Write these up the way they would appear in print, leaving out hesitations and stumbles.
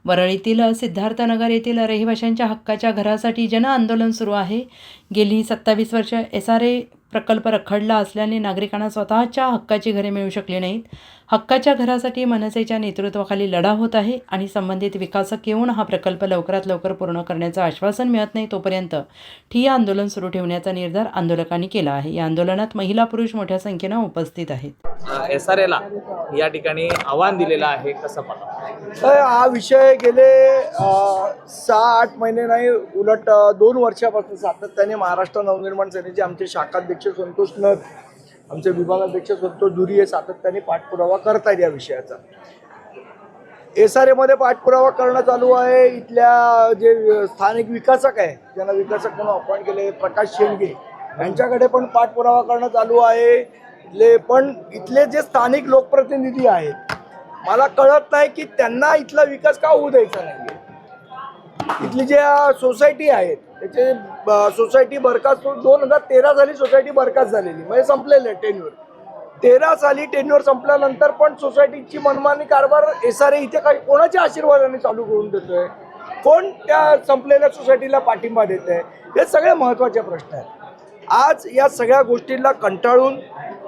वरळीतील सिद्धार्थनगर येथील रहिवाशांच्या हक्काच्या घरासाठी जनआंदोलन सुरू आहे। गेली 27 वर्ष SRA प्रकल्प रखडला असल्याने नागरिकांना स्वतःच्या हक्काची घरे मिळू शकली नाहीत। हक्काच्या घरासाठी मनसेच्या नेतृत्वाखाली लढा होत आहे आणि संबंधित विकासक येऊन हा प्रकल्प लवकरात लवकर पूर्ण करण्याचं आश्वासन मिळत नाही तोपर्यंत ठिय्या आंदोलन सुरू ठेवण्याचा निर्धार आंदोलकांनी केला आहे। या आंदोलनात महिला पुरुष मोठ्या संख्येने उपस्थित आहेत। SRAला या ठिकाणी आव्हान दिलेलं आहे, कसं पाहता? हा विषय गेले 6-8 महिने नाही उलट 2 वर्षापासून सातत्याने महाराष्ट्र नवनिर्माण सेनेचे आमचे शाखाध्यक्ष संतोष नथ, आमचे विभागाध्यक्ष संतोष धुरी हे सातत्याने पाठपुरावा करतायत या विषयाचा। SRA मध्ये पाठपुरावा करणं चालू आहे। इथल्या जे स्थानिक विकासक आहे, ज्यांना विकासक म्हणून अपॉइंट केले प्रकाश शेंडगे, यांच्याकडे पण पाठपुरावा करणं चालू आहे। इथले जे स्थानिक लोकप्रतिनिधी आहेत, मला कळत नाही की त्यांना इथला विकास का होऊ द्यायचा नाहीये। इथली ज्या सोसायटी आहेत त्याचे सोसायटी बरखास्त 2013 साली सोसायटी बरखास्त झालेली, म्हणजे संपलेले टेन्युअर। 13 साली टेन्युअर संपल्यानंतर पण सोसायटीची मनमानी कारभार SRA इथे काही कोणाच्या आशीर्वादाने चालू करून देतोय? कोण त्या संपलेल्या सोसायटीला पाठिंबा देत आहे? हे सगळे महत्त्वाचे प्रश्न आहेत। आज या सगळ्या गोष्टींना कंटाळून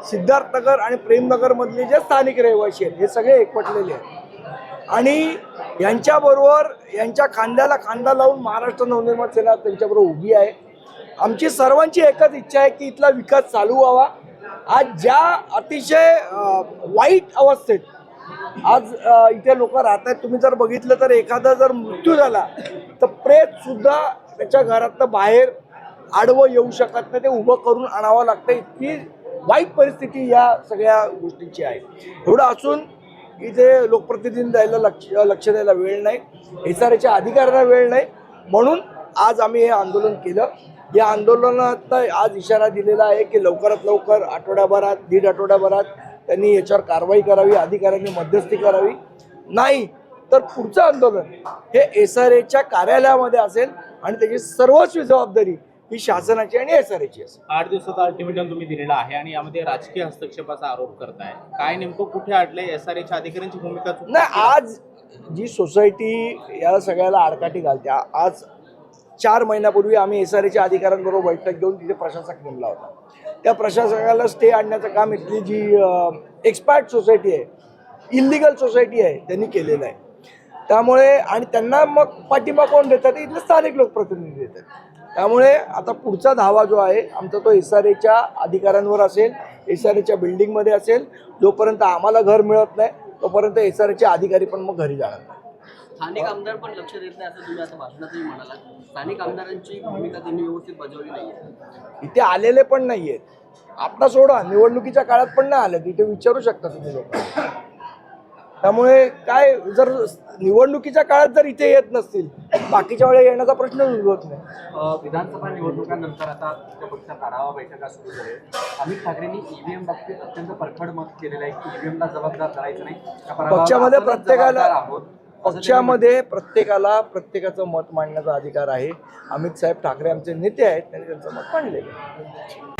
सिद्धार्थनगर आणि प्रेमनगरमधले जे स्थानिक रहिवासी आहेत हे सगळे एकवटलेले आहेत आणि यांच्याबरोबर यांच्या खांद्याला खांदा लावून महाराष्ट्र नवनिर्माण सेना त्यांच्याबरोबर उभी आहे। आमची सर्वांची एकच इच्छा आहे की इथला विकास चालू व्हावा। आज ज्या अतिशय वाईट अवस्थेत आज इथे लोक राहत आहेत, तुम्ही जर बघितलं तर एखादा जर मृत्यू झाला तर प्रेत सुद्धा त्याच्या घरातनं बाहेर आडवं येऊ शकत नाही, ते उभं करून आणावं लागतं। इतकी वाईट परिस्थिती या सगळ्या गोष्टीची आहे। एवढं असून इथे लोकप्रतिनिधी द्यायला लक्ष द्यायला वेळ नाही, SRAच्या अधिकाऱ्यांना वेळ नाही, म्हणून आज आम्ही हे आंदोलन केलं। या आंदोलनात आज इशारा दिलेला आहे की लवकरात लवकर आठवड्याभरात 1.5 आठवड्याभरात त्यांनी याच्यावर कारवाई करावी, अधिकाऱ्यांनी मध्यस्थी करावी, नाही तर पुढचं आंदोलन हे SRAच्या कार्यालयामध्ये असेल आणि त्याची सर्वस्वी जबाबदारी ही शासनाची आणि SRAची असेल। 8 दिवसाचा अल्टिमेटम तुम्ही दिलेला आहे आणि यामध्ये राजकीय हस्तक्षेपाचा आरोप करताय, काय नेमकं कुठे अडलंय? SRAच्या अधिकाऱ्यांची भूमिका नाही, आज जी सोसायटी या सगळ्याला आडकाठी घालते, आज 4 महिन्यापूर्वी आम्ही SRAच्या अधिकाऱ्यांबरोबर बैठक घेऊन तिथे प्रशासक नेमला होता। त्या प्रशासकाला स्टे आणण्याचं काम इथली जी एक्सपायर्ड सोसायटी आहे, इल्लिगल सोसायटी आहे, त्यांनी केलेलं आहे। त्यामुळे आणि त्यांना मग पाठिंबा कोण देतात? इथले स्थानिक लोकप्रतिनिधी देतात। त्यामुळे आता पुढचा धावा जो आहे आमचा तो SRAच्या अधिकाऱ्यांवर असेल, SRAच्या बिल्डिंगमध्ये असेल। जोपर्यंत आम्हाला घर मिळत नाही तोपर्यंत SRAचे अधिकारी पण मग घरी जाणार नाही। स्थानिक आमदार पण लक्ष देत नाही असं तुम्ही आता भाषणातही म्हणाला। स्थानिक आमदारांची भूमिका त्यांनी व्यवस्थित बजावली नाहीये। इथे आलेले पण नाहीयेत। आता सोडा, निवडणुकीच्या काळात पण नाही आले, तिथे विचारू शकता तुम्ही लोक। त्यामुळे काय, जर निवडणुकीच्या काळात जर इथे येत नसतील बाकीच्या वेळेला येण्याचा प्रश्न उद्भवत नाही। विधानसभा निवडणुकांनंतर आता तुमच्या पक्षात आढावा बैठका सुरू झाल्या। अमित ठाकरेंनी EVM बाबतीत अत्यंत परखड मत केलेलं आहे की EVMला जबाबदार धरायचं नाही, पक्षामध्ये प्रत्येकाला प्रत्येकाचं मत मांडण्याचा अधिकार आहे। अमित साहेब ठाकरे आमचे नेते आहेत, त्यांनी त्यांचं मत मांडलेलं आहे।